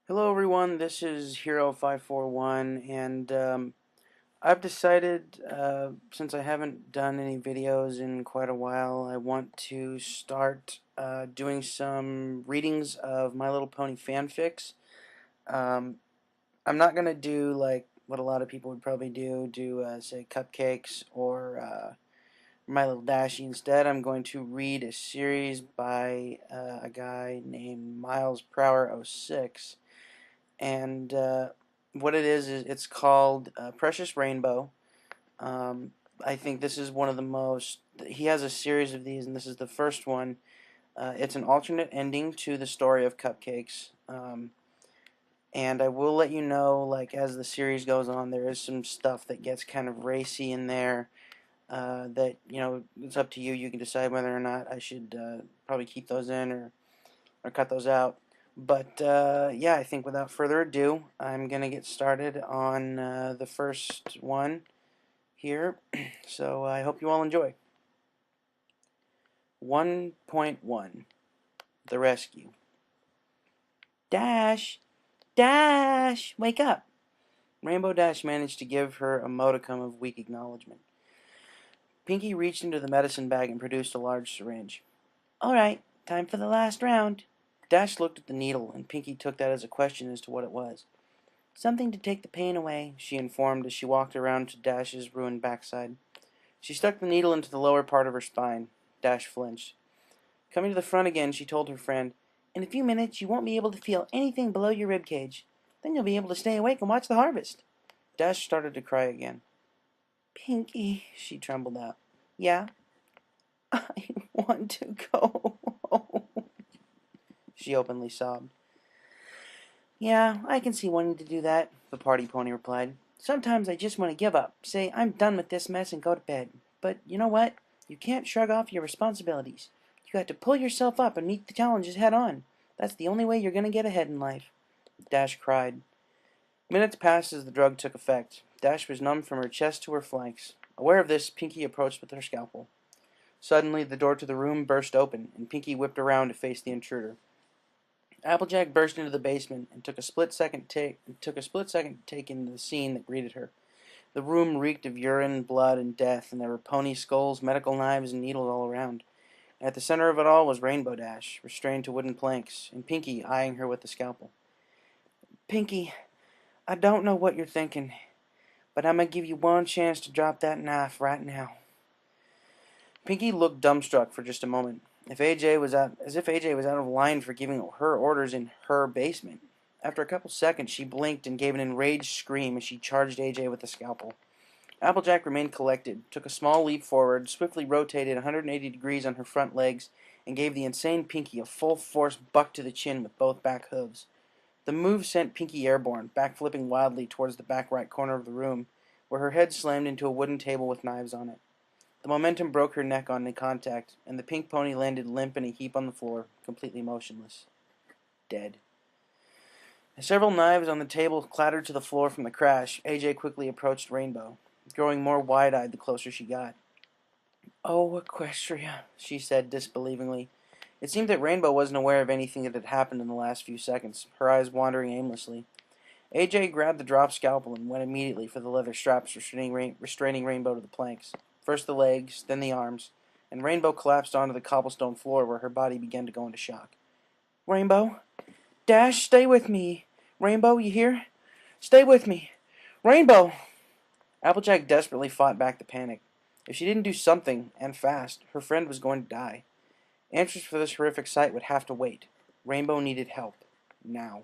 Hello everyone, this is Hero541 and I've decided since I haven't done any videos in quite a while, I want to start doing some readings of My Little Pony fanfics. Um, I'm not going to do like what a lot of people would probably do say Cupcakes or My Little Dashie. Instead, I'm going to read a series by a guy named Miles Prower06. And what it is it's called Precious Rainbow. Um, I think this is one of the most. He has a series of these, and this is the first one. It's an alternate ending to the story of Cupcakes. And I will let you know, like, as the series goes on, there is some stuff that gets kind of racy in there. That, it's up to you. You can decide whether or not I should probably keep those in or cut those out. But yeah, I think without further ado, I'm going to get started on the first one here. So I hope you all enjoy. 1.1 The Rescue. Dash! Dash! Wake up! Rainbow Dash managed to give her a modicum of weak acknowledgement. Pinkie reached into the medicine bag and produced a large syringe. All right, time for the last round. Dash looked at the needle, and Pinkie took that as a question as to what it was. Something to take the pain away, she informed as she walked around to Dash's ruined backside. She stuck the needle into the lower part of her spine. Dash flinched. Coming to the front again, she told her friend, In a few minutes you won't be able to feel anything below your rib cage. Then you'll be able to stay awake and watch the harvest. Dash started to cry again. Pinkie, she trembled out. Yeah? I want to go home, she openly sobbed. Yeah, I can see wanting to do that, the party pony replied. Sometimes I just want to give up, say I'm done with this mess and go to bed. But you know what? You can't shrug off your responsibilities. You got to pull yourself up and meet the challenges head on. That's the only way you're going to get ahead in life. Dash cried. Minutes passed as the drug took effect. Dash was numb from her chest to her flanks. Aware of this, Pinkie approached with her scalpel. Suddenly, the door to the room burst open, and Pinkie whipped around to face the intruder. Applejack burst into the basement and took a split second to take in the scene that greeted her. The room reeked of urine, blood, and death, and there were pony skulls, medical knives, and needles all around. At the center of it all was Rainbow Dash, restrained to wooden planks, and Pinkie eyeing her with the scalpel. Pinkie, I don't know what you're thinking, but I'm gonna give you one chance to drop that knife right now. Pinkie looked dumbstruck for just a moment, as if AJ was out of line for giving her orders in her basement. After a couple seconds, she blinked and gave an enraged scream as she charged AJ with the scalpel. Applejack remained collected, took a small leap forward, swiftly rotated 180 degrees on her front legs, and gave the insane Pinkie a full-force buck to the chin with both back hooves. The move sent Pinkie airborne, backflipping wildly towards the back right corner of the room, where her head slammed into a wooden table with knives on it. The momentum broke her neck on contact, and the pink pony landed limp in a heap on the floor, completely motionless. Dead. As several knives on the table clattered to the floor from the crash, AJ quickly approached Rainbow, growing more wide-eyed the closer she got. Oh, Equestria, she said disbelievingly. It seemed that Rainbow wasn't aware of anything that had happened in the last few seconds, her eyes wandering aimlessly. AJ grabbed the dropped scalpel and went immediately for the leather straps restraining Rainbow to the planks. First the legs, then the arms, and Rainbow collapsed onto the cobblestone floor where her body began to go into shock. Rainbow? Dash, stay with me. Rainbow, you hear? Stay with me. Rainbow! Applejack desperately fought back the panic. If she didn't do something, and fast, her friend was going to die. Answers for this horrific sight would have to wait. Rainbow needed help. Now.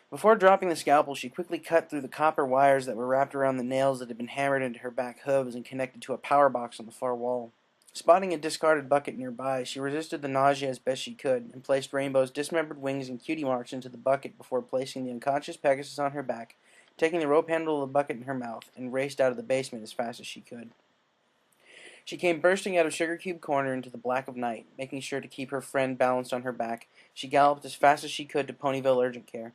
Before dropping the scalpel, she quickly cut through the copper wires that were wrapped around the nails that had been hammered into her back hooves and connected to a power box on the far wall. Spotting a discarded bucket nearby, she resisted the nausea as best she could and placed Rainbow's dismembered wings and cutie marks into the bucket before placing the unconscious Pegasus on her back, taking the rope handle of the bucket in her mouth, and raced out of the basement as fast as she could. She came bursting out of Sugar Cube Corner into the black of night. Making sure to keep her friend balanced on her back, she galloped as fast as she could to Ponyville Urgent Care.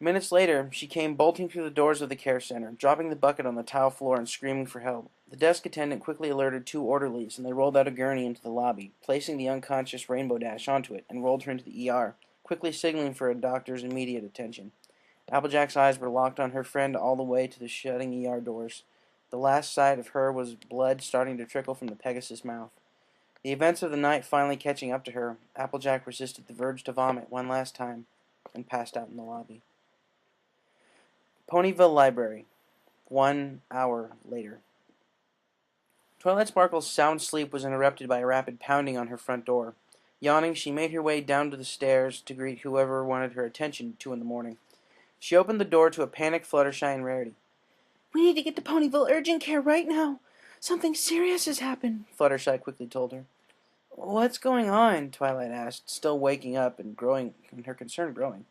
Minutes later, she came bolting through the doors of the care center, dropping the bucket on the tile floor and screaming for help. The desk attendant quickly alerted two orderlies, and they rolled out a gurney into the lobby, placing the unconscious Rainbow Dash onto it, and rolled her into the ER, quickly signaling for a doctor's immediate attention. Applejack's eyes were locked on her friend all the way to the shutting ER doors. The last sight of her was blood starting to trickle from the Pegasus' mouth. The events of the night finally catching up to her, Applejack resisted the urge to vomit one last time and passed out in the lobby. Ponyville Library. 1 hour later. Twilight Sparkle's sound sleep was interrupted by a rapid pounding on her front door. Yawning, she made her way down to the stairs to greet whoever wanted her attention at 2 in the morning. She opened the door to a panicked Fluttershy and Rarity. "We need to get to Ponyville urgent care right now. Something serious has happened," Fluttershy quickly told her. "What's going on?" Twilight asked, still waking up and her concern growing.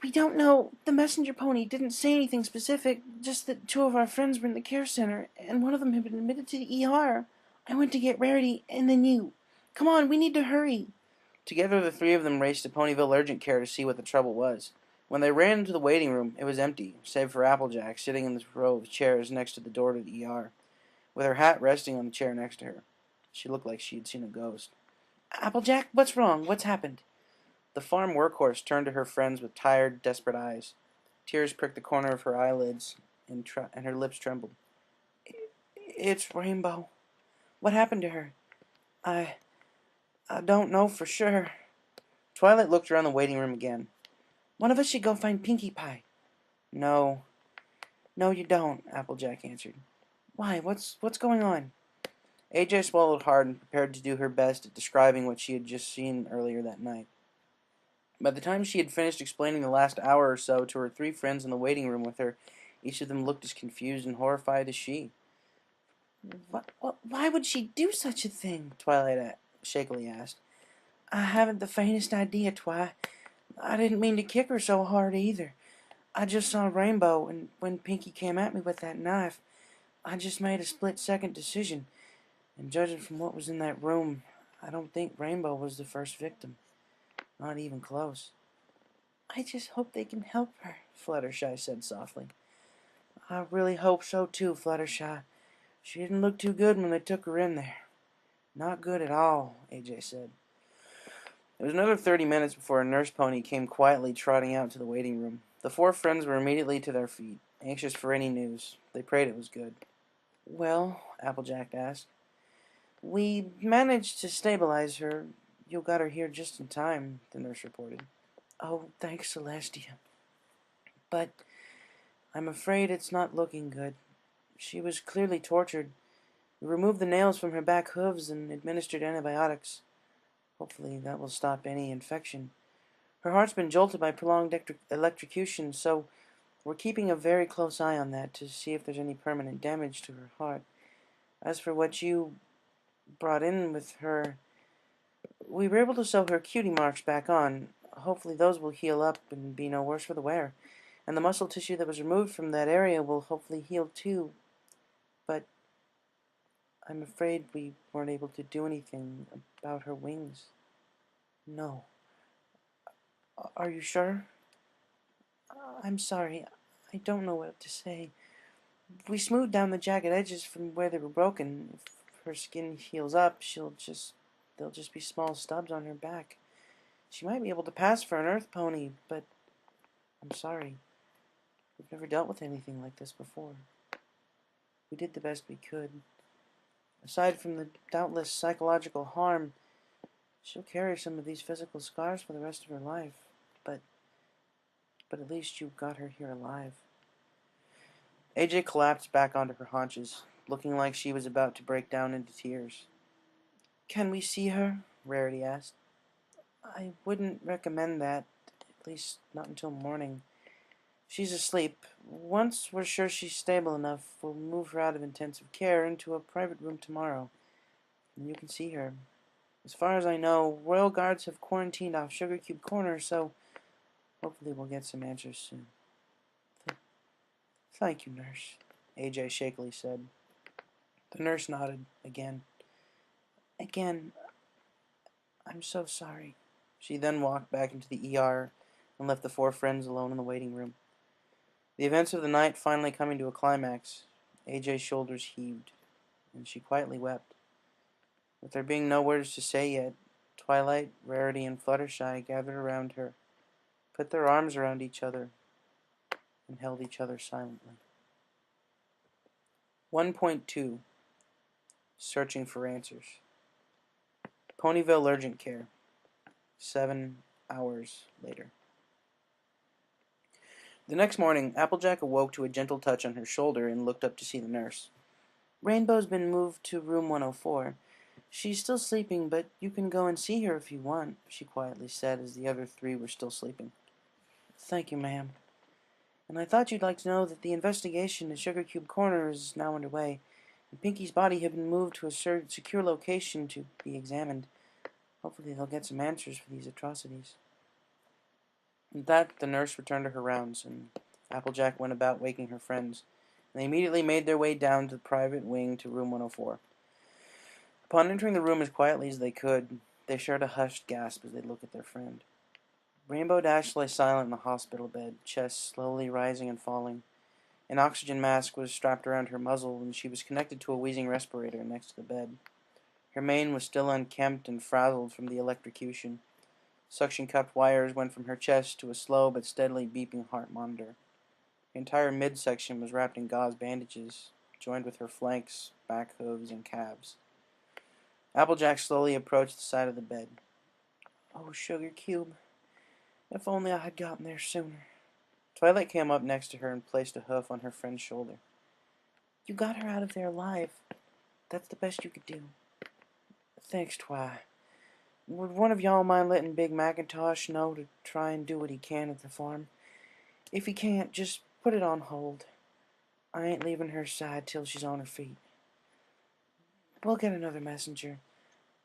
"We don't know. The messenger pony didn't say anything specific, just that 2 of our friends were in the care center, and one of them had been admitted to the ER. I went to get Rarity, and then you. Come on, we need to hurry." Together the 3 of them raced to Ponyville urgent care to see what the trouble was. When they ran into the waiting room, it was empty, save for Applejack sitting in the row of chairs next to the door to the ER, with her hat resting on the chair next to her. She looked like she had seen a ghost. "Applejack, what's wrong? What's happened?" The farm workhorse turned to her friends with tired, desperate eyes. Tears pricked the corner of her eyelids, and her lips trembled. "It's Rainbow. What happened to her? I don't know for sure." Twilight looked around the waiting room again. "One of us should go find Pinkie Pie." No, you don't," Applejack answered. "Why? What's going on?" AJ swallowed hard and prepared to do her best at describing what she had just seen earlier that night. By the time she had finished explaining the last hour or so to her 3 friends in the waiting room with her, each of them looked as confused and horrified as she. Why would she do such a thing?" Twilight shakily asked. "I haven't the faintest idea, Twi. I didn't mean to kick her so hard either. I just saw Rainbow, and when Pinkie came at me with that knife, I just made a split-second decision. And judging from what was in that room, I don't think Rainbow was the first victim. Not even close." "I just hope they can help her," Fluttershy said softly. "I really hope so too, Fluttershy. She didn't look too good when they took her in there." "Not good at all," AJ said. It was another 30 minutes before a nurse pony came quietly trotting out to the waiting room. The 4 friends were immediately to their feet, anxious for any news. They prayed it was good. "Well," Applejack asked, "we managed to stabilize her. You got her here just in time," the nurse reported. "Oh, thanks, Celestia. But I'm afraid it's not looking good. She was clearly tortured. We removed the nails from her back hooves and administered antibiotics. Hopefully that will stop any infection. Her heart's been jolted by prolonged electrocution, so we're keeping a very close eye on that to see if there's any permanent damage to her heart. As for what you brought in with her, we were able to sew her cutie marks back on. Hopefully those will heal up and be no worse for the wear. And the muscle tissue that was removed from that area will hopefully heal too. But I'm afraid we weren't able to do anything about her wings." "No. Are you sure?" "I'm sorry. I don't know what to say. We smoothed down the jagged edges from where they were broken. If her skin heals up, there'll just be small stubs on her back. She might be able to pass for an earth pony, but I'm sorry. We've never dealt with anything like this before. We did the best we could. Aside from the doubtless psychological harm, she'll carry some of these physical scars for the rest of her life. But at least you got her here alive." AJ collapsed back onto her haunches, looking like she was about to break down into tears. "Can we see her?" Rarity asked. "I wouldn't recommend that, at least not until morning. She's asleep. Once we're sure she's stable enough, we'll move her out of intensive care into a private room tomorrow, and you can see her. As far as I know, Royal Guards have quarantined off Sugar Cube Corner, so hopefully we'll get some answers soon." "Thank you, nurse," AJ shakily said. The nurse nodded again. "Again, I'm so sorry." She then walked back into the ER and left the 4 friends alone in the waiting room. The events of the night finally coming to a climax, AJ's shoulders heaved, and she quietly wept. With there being no words to say yet, Twilight, Rarity, and Fluttershy gathered around her, put their arms around each other, and held each other silently. 1.2 Searching for Answers. Ponyville Urgent Care. 7 hours later. The next morning, Applejack awoke to a gentle touch on her shoulder and looked up to see the nurse. Rainbow's been moved to room 104. She's still sleeping, but you can go and see her if you want, she quietly said as the other three were still sleeping. Thank you, ma'am. And I thought you'd like to know that the investigation at Sugar Cube Corner is now underway, and Pinky's body had been moved to a secure location to be examined. Hopefully they'll get some answers for these atrocities. With that, the nurse returned to her rounds, and Applejack went about waking her friends. They immediately made their way down to the private wing to room 104. Upon entering the room as quietly as they could, they shared a hushed gasp as they looked at their friend. Rainbow Dash lay silent in the hospital bed, chest slowly rising and falling. An oxygen mask was strapped around her muzzle, and she was connected to a wheezing respirator next to the bed. Her mane was still unkempt and frazzled from the electrocution. Suction-cupped wires went from her chest to a slow but steadily beeping heart monitor. The entire midsection was wrapped in gauze bandages, joined with her flanks, back hooves, and calves. Applejack slowly approached the side of the bed. Oh, Sugar Cube, if only I had gotten there sooner. Twilight came up next to her and placed a hoof on her friend's shoulder. You got her out of there alive. That's the best you could do. Thanks, Twi. Would one of y'all mind letting Big Macintosh know to try and do what he can at the farm? If he can't, just put it on hold. I ain't leaving her side till she's on her feet. We'll get another messenger.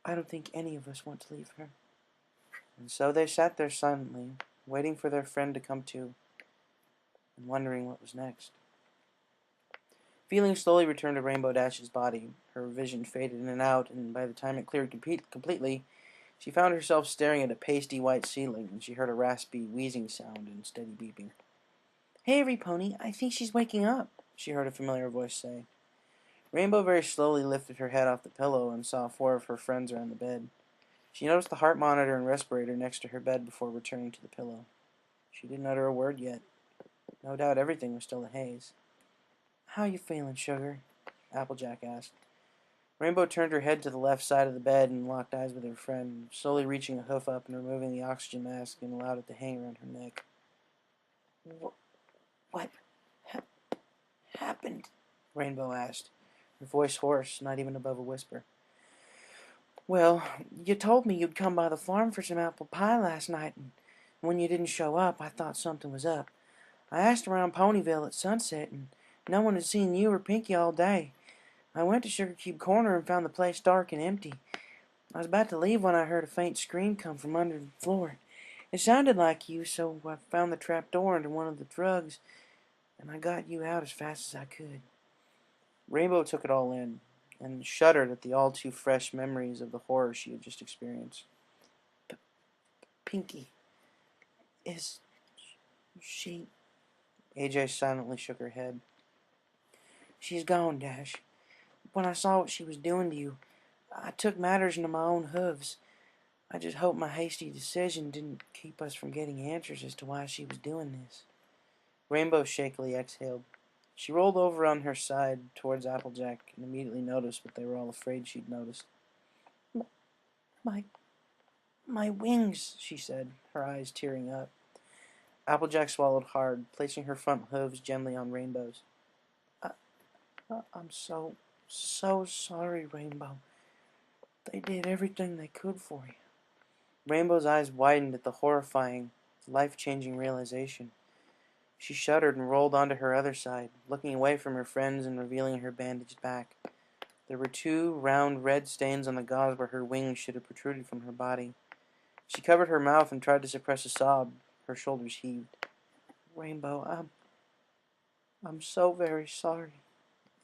I don't think any of us want to leave her. And so they sat there silently, waiting for their friend to come to, and wondering what was next. Feeling slowly returned to Rainbow Dash's body. Her vision faded in and out, and by the time it cleared completely, she found herself staring at a pasty white ceiling, and she heard a raspy, wheezing sound and steady beeping. Hey, every pony, I think she's waking up, she heard a familiar voice say. Rainbow very slowly lifted her head off the pillow and saw 4 of her friends around the bed. She noticed the heart monitor and respirator next to her bed before returning to the pillow. She didn't utter a word yet. No doubt everything was still a haze. How you feeling, Sugar? Applejack asked. Rainbow turned her head to the left side of the bed and locked eyes with her friend, slowly reaching a hoof up and removing the oxygen mask and allowed it to hang around her neck. What happened? Rainbow asked, her voice hoarse, not even above a whisper. Well, you told me you'd come by the farm for some apple pie last night, and when you didn't show up, I thought something was up. I asked around Ponyville at sunset, and no one had seen you or Pinky all day. I went to Sugar Cube Corner and found the place dark and empty. I was about to leave when I heard a faint scream come from under the floor. It sounded like you, so I found the trap door under one of the drugs, and I got you out as fast as I could. Rainbow took it all in, and shuddered at the all-too-fresh memories of the horror she had just experienced. Pinky, is she... AJ silently shook her head. She's gone, Dash. When I saw what she was doing to you, I took matters into my own hooves. I just hope my hasty decision didn't keep us from getting answers as to why she was doing this. Rainbow shakily exhaled. She rolled over on her side towards Applejack and immediately noticed what they were all afraid she'd noticed. My wings, she said, her eyes tearing up. Applejack swallowed hard, placing her front hooves gently on Rainbow's. I'm so sorry, Rainbow. They did everything they could for you. Rainbow's eyes widened at the horrifying, life-changing realization. She shuddered and rolled onto her other side, looking away from her friends and revealing her bandaged back. There were 2 round red stains on the gauze where her wings should have protruded from her body. She covered her mouth and tried to suppress a sob. Her shoulders heaved. Rainbow, I'm so very sorry,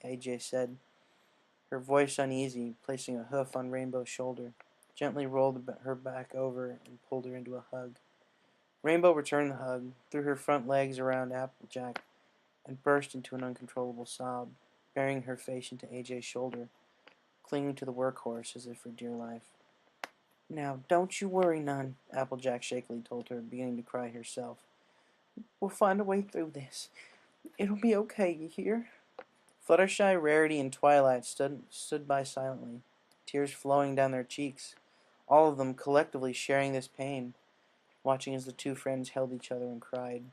AJ said, her voice uneasy, placing a hoof on Rainbow's shoulder, gently rolled her back over and pulled her into a hug. Rainbow returned the hug, threw her front legs around Applejack, and burst into an uncontrollable sob, burying her face into AJ's shoulder, clinging to the workhorse as if for dear life. Now, don't you worry none, Applejack shakily told her, beginning to cry herself. We'll find a way through this. It'll be okay, you hear? Fluttershy, Rarity, and Twilight stood by silently, tears flowing down their cheeks, all of them collectively sharing this pain, watching as the two friends held each other and cried.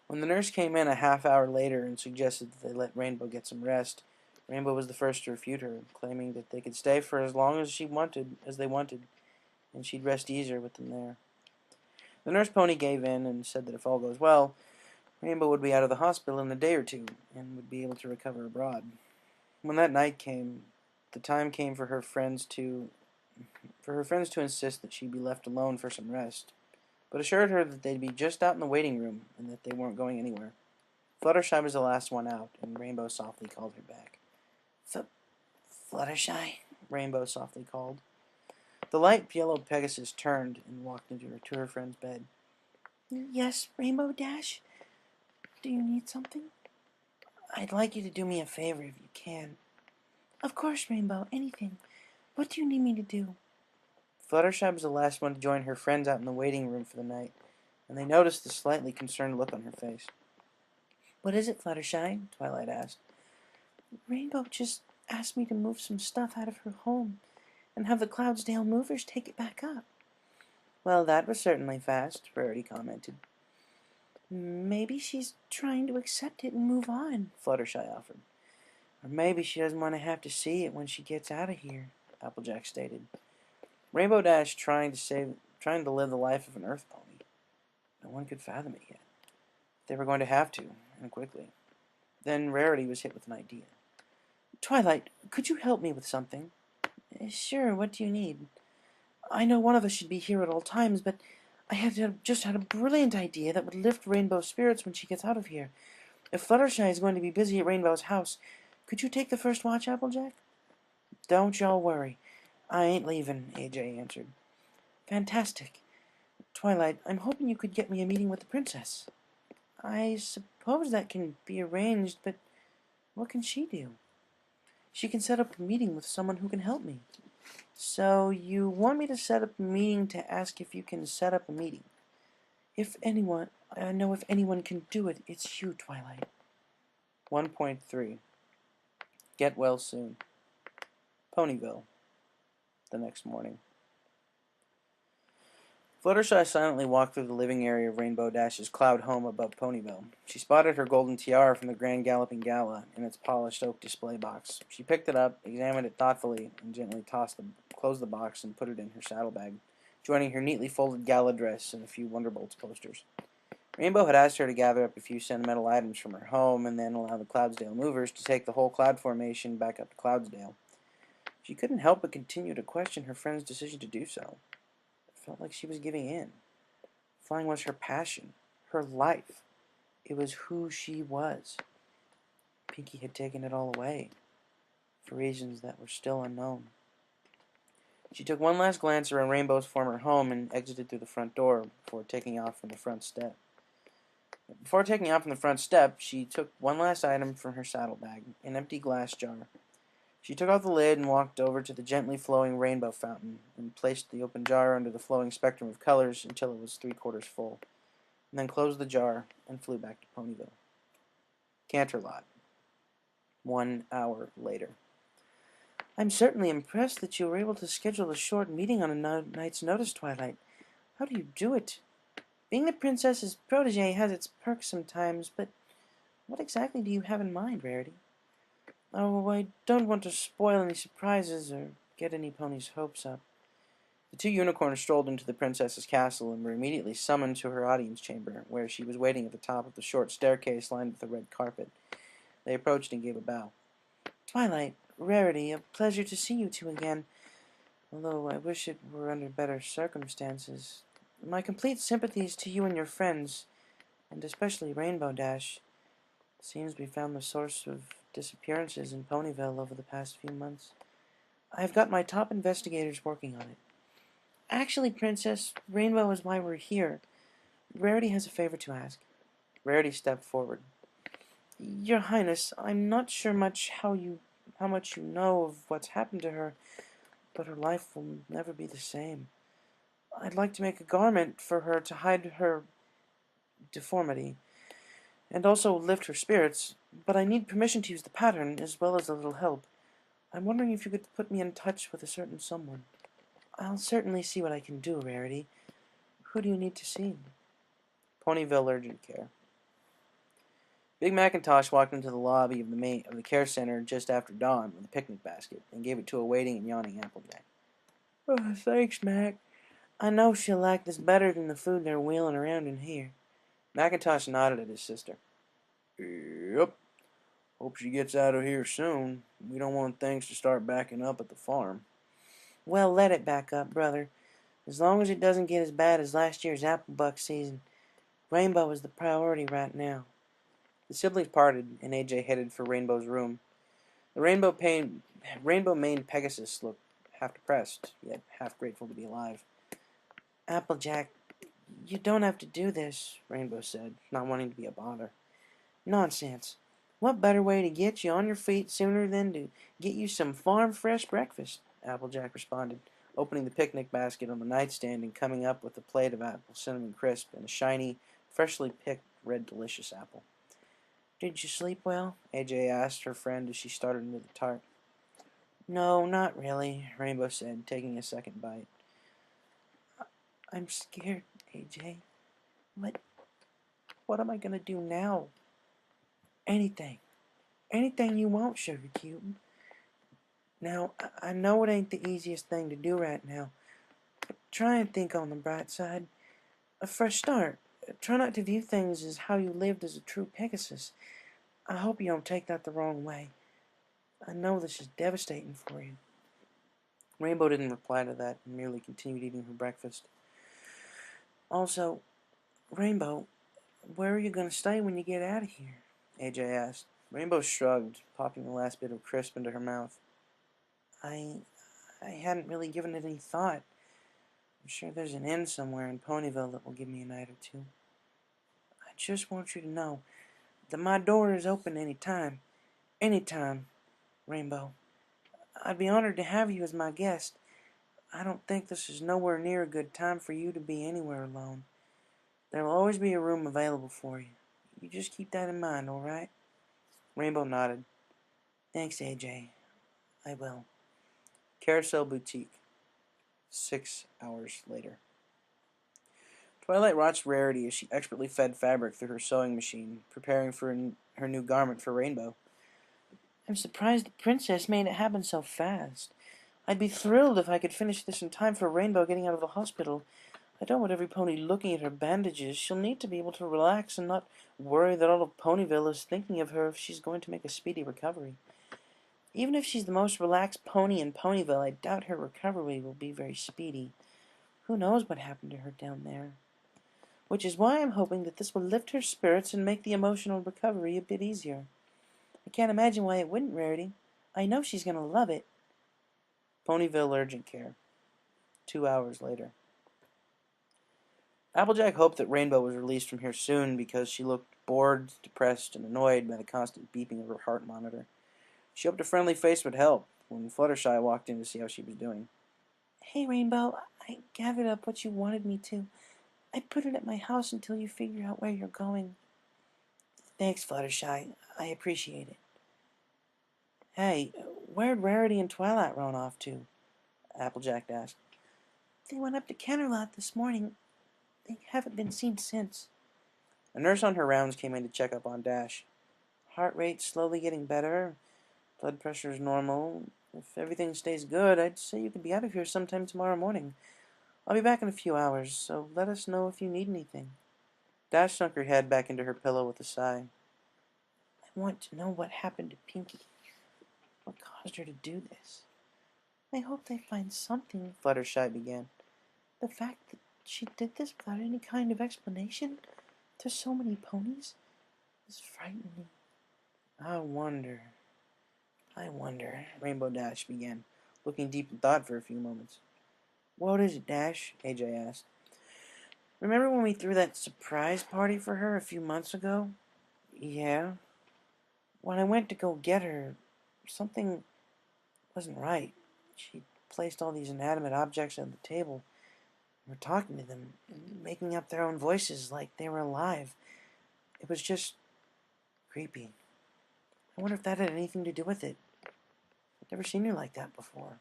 When the nurse came in a half hour later and suggested that they let Rainbow get some rest, Rainbow was the first to refute her, claiming that they could stay for as long as they wanted, and she'd rest easier with them there. The nurse pony gave in and said that if all goes well, Rainbow would be out of the hospital in a day or two and would be able to recover abroad. When that night came, the time came for her friends to insist that she be left alone for some rest, but assured her that they'd be just out in the waiting room and that they weren't going anywhere. Fluttershy was the last one out, and Rainbow softly called her back. Fluttershy, Rainbow softly called. The light yellow Pegasus turned and walked to her friend's bed. Yes, Rainbow Dash? Do you need something? I'd like you to do me a favor if you can. Of course, Rainbow, anything. What do you need me to do? Fluttershy was the last one to join her friends out in the waiting room for the night, and they noticed the slightly concerned look on her face. What is it, Fluttershy? Twilight asked. Rainbow just asked me to move some stuff out of her home and have the Cloudsdale movers take it back up. Well, that was certainly fast, Rarity commented. Maybe she's trying to accept it and move on, Fluttershy offered. Or maybe she doesn't want to have to see it when she gets out of here, Applejack stated. Rainbow Dash trying to live the life of an Earth pony. No one could fathom it yet. They were going to have to, and quickly. Then Rarity was hit with an idea. Twilight, could you help me with something? Sure, what do you need? I know one of us should be here at all times, but I have just had a brilliant idea that would lift Rainbow's spirits when she gets out of here. If Fluttershy is going to be busy at Rainbow's house, could you take the first watch, Applejack? Don't y'all worry. I ain't leaving, AJ answered. Fantastic. Twilight, I'm hoping you could get me a meeting with the princess. I suppose that can be arranged, but what can she do? She can set up a meeting with someone who can help me. So you want me to set up a meeting to ask if you can set up a meeting? If anyone can do it, it's you, Twilight. 1.3. Get well soon. Ponyville. The next morning. Fluttershy silently walked through the living area of Rainbow Dash's cloud home above Ponyville. She spotted her golden tiara from the Grand Galloping Gala in its polished oak display box. She picked it up, examined it thoughtfully, and gently closed the box and put it in her saddlebag, joining her neatly folded gala dress and a few Wonderbolts posters. Rainbow had asked her to gather up a few sentimental items from her home and then allow the Cloudsdale movers to take the whole cloud formation back up to Cloudsdale. She couldn't help but continue to question her friend's decision to do so. It felt like she was giving in. Flying was her passion, her life. It was who she was. Pinkie had taken it all away, for reasons that were still unknown. She took one last glance around Rainbow's former home and exited through the front door before taking off from the front step. She took one last item from her saddlebag, an empty glass jar. She took off the lid and walked over to the gently flowing rainbow fountain and placed the open jar under the flowing spectrum of colors until it was 3/4 full, and then closed the jar and flew back to Ponyville. Canterlot. 1 hour later. I'm certainly impressed that you were able to schedule a short meeting on a night's notice, Twilight. How do you do it? Being the princess's protege has its perks sometimes, but what exactly do you have in mind, Rarity? Oh, I don't want to spoil any surprises or get any ponies' hopes up. The two unicorns strolled into the princess's castle and were immediately summoned to her audience chamber, where she was waiting at the top of the short staircase lined with a red carpet. They approached and gave a bow. Twilight, Rarity, a pleasure to see you two again, although I wish it were under better circumstances. My complete sympathies to you and your friends, and especially Rainbow Dash. It seems we found the source of disappearances in Ponyville over the past few months. I have got my top investigators working on it. Actually, Princess, Rainbow is why we're here. Rarity has a favor to ask. Rarity stepped forward. Your Highness, I'm not sure how much you know of what's happened to her, but her life will never be the same. I'd like to make a garment for her to hide her deformity, and also lift her spirits, but I need permission to use the pattern as well as a little help. I'm wondering if you could put me in touch with a certain someone. I'll certainly see what I can do, Rarity. Who do you need to see? Ponyville Urgent Care. Big Macintosh walked into the lobby of the care center just after dawn with a picnic basket and gave it to a waiting and yawning Applejack. Oh, thanks, Mac. I know she'll like this better than the food they're wheeling around in here. Macintosh nodded at his sister. Yep. Hope she gets out of here soon. We don't want things to start backing up at the farm. Well, let it back up, brother. As long as it doesn't get as bad as last year's apple buck season. Rainbow is the priority right now. The siblings parted, and AJ headed for Rainbow's room. The rainbow maned Pegasus looked half depressed, yet half grateful to be alive. Applejack, you don't have to do this, Rainbow said, not wanting to be a bother. Nonsense. What better way to get you on your feet sooner than to get you some farm-fresh breakfast? Applejack responded, opening the picnic basket on the nightstand and coming up with a plate of apple cinnamon crisp and a shiny, freshly picked red delicious apple. Did you sleep well? AJ asked her friend as she started into the tart. No, not really, Rainbow said, taking a second bite. I'm scared, AJ. What am I going to do now? Anything. Anything you want, Sugar Cube. Now, I know it ain't the easiest thing to do right now, but try and think on the bright side. A fresh start. Try not to view things as how you lived as a true Pegasus. I hope you don't take that the wrong way. I know this is devastating for you. Rainbow didn't reply to that and merely continued eating her breakfast. Also, Rainbow, where are you going to stay when you get out of here? AJ asked. Rainbow shrugged, popping the last bit of crisp into her mouth. I hadn't really given it any thought. I'm sure there's an inn somewhere in Ponyville that will give me a night or two. I just want you to know that my door is open any time. Any time, Rainbow. I'd be honored to have you as my guest. I don't think this is nowhere near a good time for you to be anywhere alone. There will always be a room available for you. You just keep that in mind, all right? Rainbow nodded. Thanks, AJ. I will. Carousel Boutique. 6 hours later. Twilight watched Rarity as she expertly fed fabric through her sewing machine, preparing for her new garment for Rainbow. I'm surprised the princess made it happen so fast. I'd be thrilled if I could finish this in time for Rainbow getting out of the hospital. I don't want every pony looking at her bandages. She'll need to be able to relax and not worry that all of Ponyville is thinking of her if she's going to make a speedy recovery. Even if she's the most relaxed pony in Ponyville, I doubt her recovery will be very speedy. Who knows what happened to her down there? Which is why I'm hoping that this will lift her spirits and make the emotional recovery a bit easier. I can't imagine why it wouldn't, Rarity. I know she's going to love it. Ponyville Urgent Care. 2 hours later. Applejack hoped that Rainbow was released from here soon because she looked bored, depressed, and annoyed by the constant beeping of her heart monitor. She hoped a friendly face would help when Fluttershy walked in to see how she was doing. Hey, Rainbow, I gathered up what you wanted me to. I put it at my house until you figure out where you're going. Thanks, Fluttershy. I appreciate it. Hey, where'd Rarity and Twilight run off to? Applejack asked. They went up to Canterlot this morning. They haven't been seen since. A nurse on her rounds came in to check up on Dash. Heart rate slowly getting better. Blood pressure is normal. If everything stays good, I'd say you could be out of here sometime tomorrow morning. I'll be back in a few hours, so let us know if you need anything. Dash sunk her head back into her pillow with a sigh. I want to know what happened to Pinkie. What caused her to do this? I hope they find something, Fluttershy began. The fact that she did this without any kind of explanation to so many ponies is frightening. I wonder, Rainbow Dash began, looking deep in thought for a few moments. What is it, Dash? AJ asked. Remember when we threw that surprise party for her a few months ago? Yeah. When I went to go get her, something wasn't right. She placed all these inanimate objects on the table. We're talking to them, making up their own voices like they were alive. It was just creepy. I wonder if that had anything to do with it. I've never seen her like that before.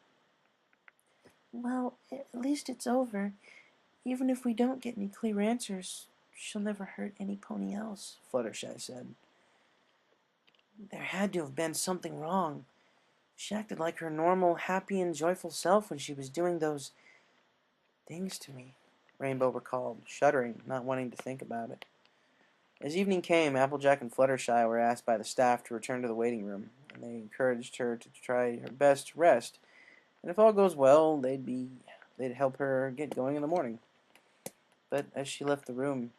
Well, at least it's over. Even if we don't get any clear answers, she'll never hurt any pony else, Fluttershy said. There had to have been something wrong. She acted like her normal, happy, and joyful self when she was doing those things to me, Rainbow recalled, shuddering, not wanting to think about it. As evening came, Applejack and Fluttershy were asked by the staff to return to the waiting room, and they encouraged her to try her best to rest, and if all goes well, they'd help her get going in the morning. But as she left the room,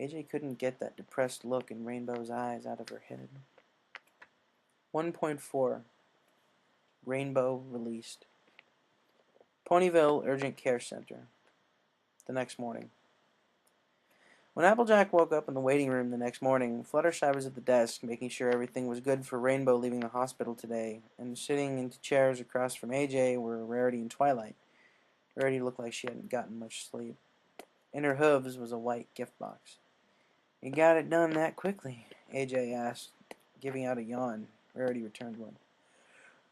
AJ couldn't get that depressed look in Rainbow's eyes out of her head. 1.4 Rainbow released. Ponyville Urgent Care Center. The next morning. When Applejack woke up in the waiting room the next morning, Fluttershy was at the desk, making sure everything was good for Rainbow leaving the hospital today, and sitting into chairs across from AJ were Rarity and Twilight. Rarity looked like she hadn't gotten much sleep. In her hooves was a white gift box. "You got it done that quickly?" AJ asked, giving out a yawn. Rarity returned one.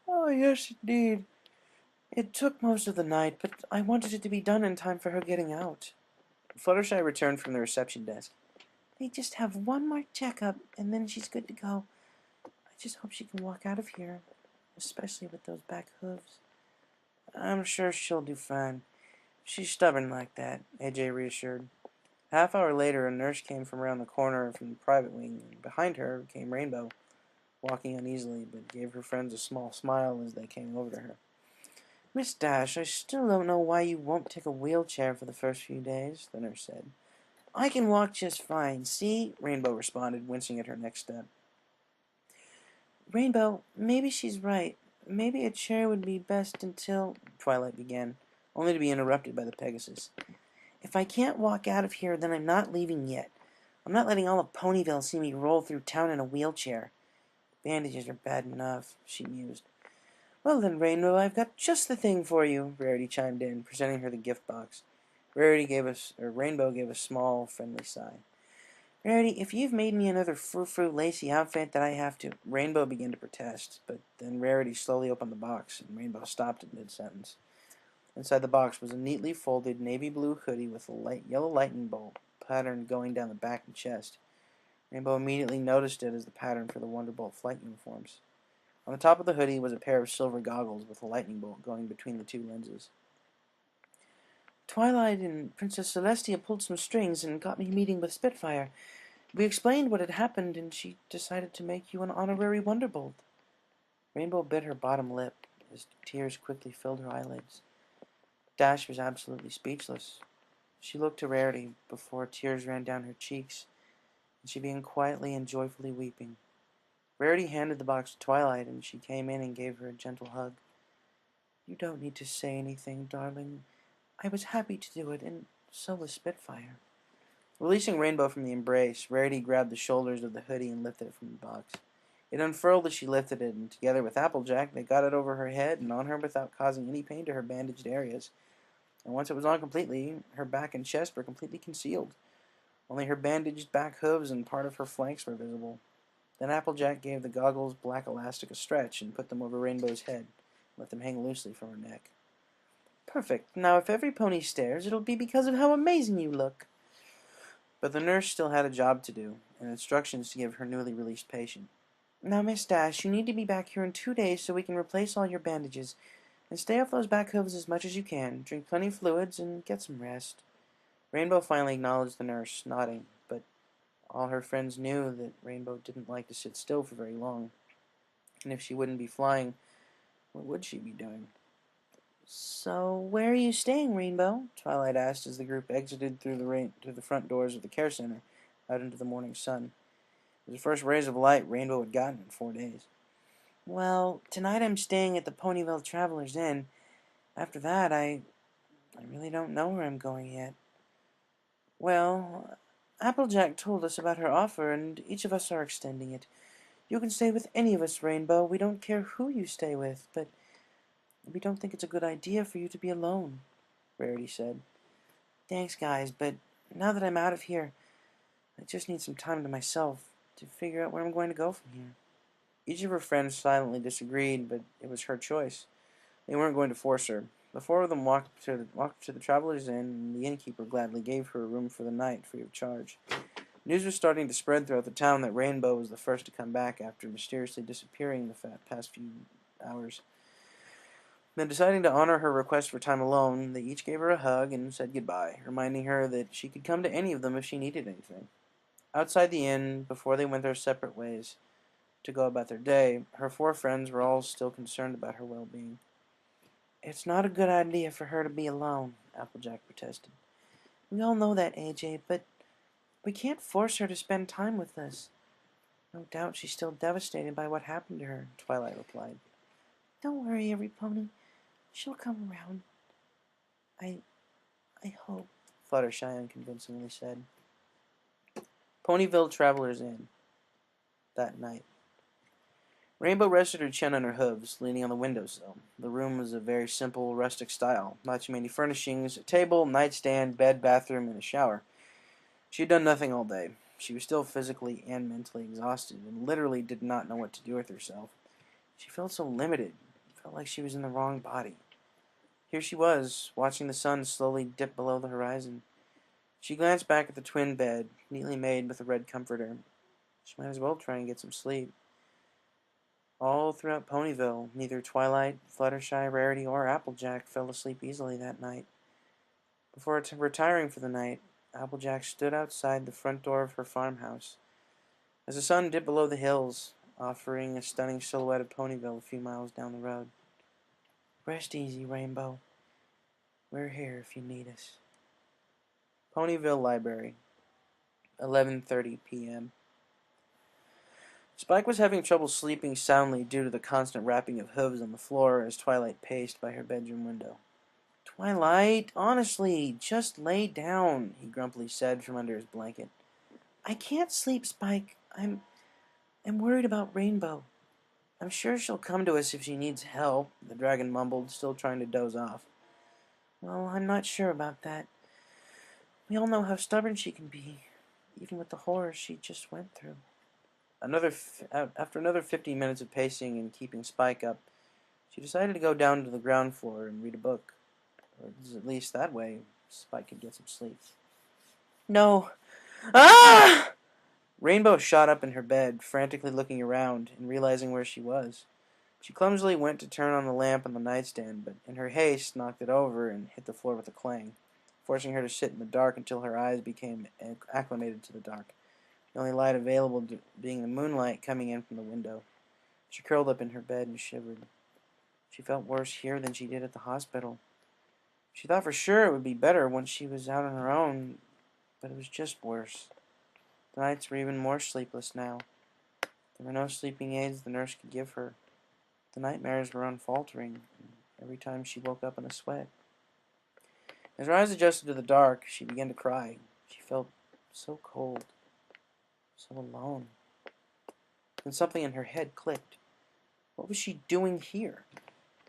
"Oh, yes, indeed. It took most of the night, but I wanted it to be done in time for her getting out." Fluttershy returned from the reception desk. "They just have one more checkup, and then she's good to go. I just hope she can walk out of here, especially with those back hooves." "I'm sure she'll do fine. She's stubborn like that," AJ reassured. A half hour later, a nurse came from around the corner from the private wing, and behind her came Rainbow, walking uneasily, but gave her friends a small smile as they came over to her. "Miss Dash, I still don't know why you won't take a wheelchair for the first few days," the nurse said. "I can walk just fine, see?" Rainbow responded, wincing at her next step. "Rainbow, maybe she's right. Maybe a chair would be best until—" Twilight began, only to be interrupted by the Pegasus. "If I can't walk out of here, then I'm not leaving yet. I'm not letting all of Ponyville see me roll through town in a wheelchair. Bandages are bad enough," she mused. "Well then, Rainbow, I've got just the thing for you," Rarity chimed in, presenting her the gift box. Rainbow gave a small, friendly sigh. "Rarity, if you've made me another frou-frou lacy outfit that I have to—" Rainbow began to protest, but then Rarity slowly opened the box, and Rainbow stopped at mid-sentence. Inside the box was a neatly folded navy blue hoodie with a light yellow lightning bolt pattern going down the back and chest. Rainbow immediately noticed it as the pattern for the Wonderbolt flight uniforms. On the top of the hoodie was a pair of silver goggles with a lightning bolt going between the two lenses. "Twilight and Princess Celestia pulled some strings and got me meeting with Spitfire. We explained what had happened, and she decided to make you an honorary Wonderbolt." Rainbow bit her bottom lip as tears quickly filled her eyelids. Dash was absolutely speechless. She looked to Rarity before tears ran down her cheeks, and she began quietly and joyfully weeping. Rarity handed the box to Twilight, and she came in and gave her a gentle hug. "You don't need to say anything, darling. I was happy to do it, and so was Spitfire." Releasing Rainbow from the embrace, Rarity grabbed the shoulders of the hoodie and lifted it from the box. It unfurled as she lifted it, and together with Applejack, they got it over her head and on her without causing any pain to her bandaged areas. And once it was on completely, her back and chest were completely concealed. Only her bandaged back hooves and part of her flanks were visible. Then Applejack gave the goggles' black elastic a stretch and put them over Rainbow's head, and let them hang loosely from her neck. "Perfect. Now if every pony stares, it'll be because of how amazing you look." But the nurse still had a job to do, and instructions to give her newly released patient. "Now, Miss Dash, you need to be back here in 2 days so we can replace all your bandages. And stay off those back hooves as much as you can. Drink plenty of fluids and get some rest." Rainbow finally acknowledged the nurse, nodding, but all her friends knew that Rainbow didn't like to sit still for very long. And if she wouldn't be flying, what would she be doing? "So, where are you staying, Rainbow?" Twilight asked as the group exited through the front doors of the care center, out into the morning sun. It was the first rays of light Rainbow had gotten in 4 days. "Well, tonight I'm staying at the Ponyville Travelers Inn. After that, I really don't know where I'm going yet." "Well, Applejack told us about her offer, and each of us are extending it. You can stay with any of us, Rainbow. We don't care who you stay with, but We don't think it's a good idea for you to be alone, Rarity said. Thanks, guys, but now that I'm out of here, I just need some time to myself to figure out where I'm going to go from here. Each of her friends silently disagreed, but it was her choice. They weren't going to force her. The four of them walked to the Travelers' Inn, and the innkeeper gladly gave her a room for the night, free of charge. News was starting to spread throughout the town that Rainbow was the first to come back after mysteriously disappearing the past few hours. Then, deciding to honor her request for time alone, they each gave her a hug and said goodbye, reminding her that she could come to any of them if she needed anything. Outside the inn, before they went their separate ways to go about their day, her four friends were all still concerned about her well-being. It's not a good idea for her to be alone, Applejack protested. We all know that, AJ, but we can't force her to spend time with us. No doubt she's still devastated by what happened to her, Twilight replied. Don't worry, every pony. She'll come around. I hope, Fluttershy unconvincingly said. Ponyville Travelers' Inn. That night. Rainbow rested her chin on her hooves, leaning on the windowsill. The room was of very simple, rustic style. Not too many furnishings, a table, nightstand, bed, bathroom, and a shower. She had done nothing all day. She was still physically and mentally exhausted, and literally did not know what to do with herself. She felt so limited. Felt like she was in the wrong body. Here she was, watching the sun slowly dip below the horizon. She glanced back at the twin bed, neatly made with a red comforter. She might as well try and get some sleep. All throughout Ponyville, neither Twilight, Fluttershy, Rarity, or Applejack fell asleep easily that night. Before retiring for the night, Applejack stood outside the front door of her farmhouse. As the sun dipped below the hills, offering a stunning silhouette of Ponyville a few miles down the road. Rest easy, Rainbow. We're here if you need us. Ponyville Library, 11:30 p.m. Spike was having trouble sleeping soundly due to the constant rapping of hooves on the floor as Twilight paced by her bedroom window. Twilight, honestly, just lay down, he grumpily said from under his blanket. I can't sleep, Spike. I'm worried about Rainbow. I'm sure she'll come to us if she needs help, the dragon mumbled, still trying to doze off. Well, I'm not sure about that. We all know how stubborn she can be, even with the horror she just went through. After another 15 minutes of pacing and keeping Spike up, she decided to go down to the ground floor and read a book. Or at least that way, Spike could get some sleep. No. Ah! Rainbow shot up in her bed, frantically looking around and realizing where she was. She clumsily went to turn on the lamp on the nightstand, but in her haste knocked it over and hit the floor with a clang, forcing her to sit in the dark until her eyes became acclimated to the dark, the only light available being the moonlight coming in from the window. She curled up in her bed and shivered. She felt worse here than she did at the hospital. She thought for sure it would be better once she was out on her own, but it was just worse. The nights were even more sleepless now. There were no sleeping aids the nurse could give her. The nightmares were unfaltering, every time she woke up in a sweat. As her eyes adjusted to the dark, she began to cry. She felt so cold, so alone. Then something in her head clicked. What was she doing here?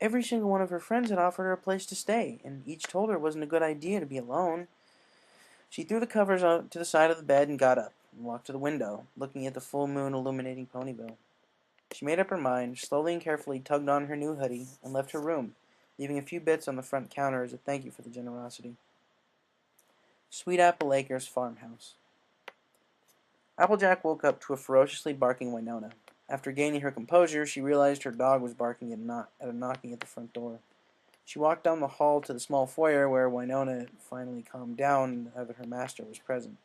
Every single one of her friends had offered her a place to stay, and each told her it wasn't a good idea to be alone. She threw the covers out to the side of the bed and got up, and walked to the window, looking at the full moon illuminating Ponyville. She made up her mind, slowly and carefully tugged on her new hoodie, and left her room, leaving a few bits on the front counter as a thank you for the generosity. Sweet Apple Acres Farmhouse. Applejack woke up to a ferociously barking Winona. After gaining her composure, she realized her dog was barking at a knocking at the front door. She walked down the hall to the small foyer where Winona finally calmed down now that her master was present.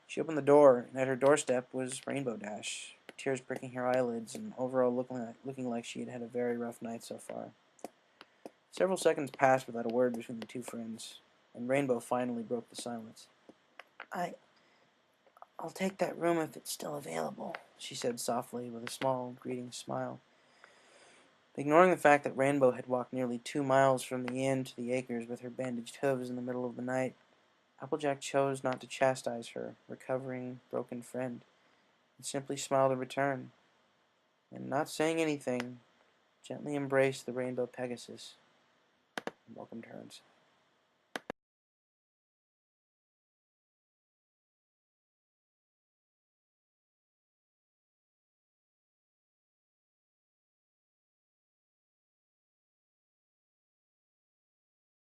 She opened the door, and at her doorstep was Rainbow Dash, tears pricking her eyelids and overall looking like she had had a very rough night so far. Several seconds passed without a word between the two friends, and Rainbow finally broke the silence. I'll take that room if it's still available, she said softly with a small, greeting smile. Ignoring the fact that Rainbow had walked nearly 2 miles from the inn to the acres with her bandaged hooves in the middle of the night, Applejack chose not to chastise her recovering, broken friend, and simply smiled in return. And not saying anything, gently embraced the rainbow Pegasus and welcomed her inside.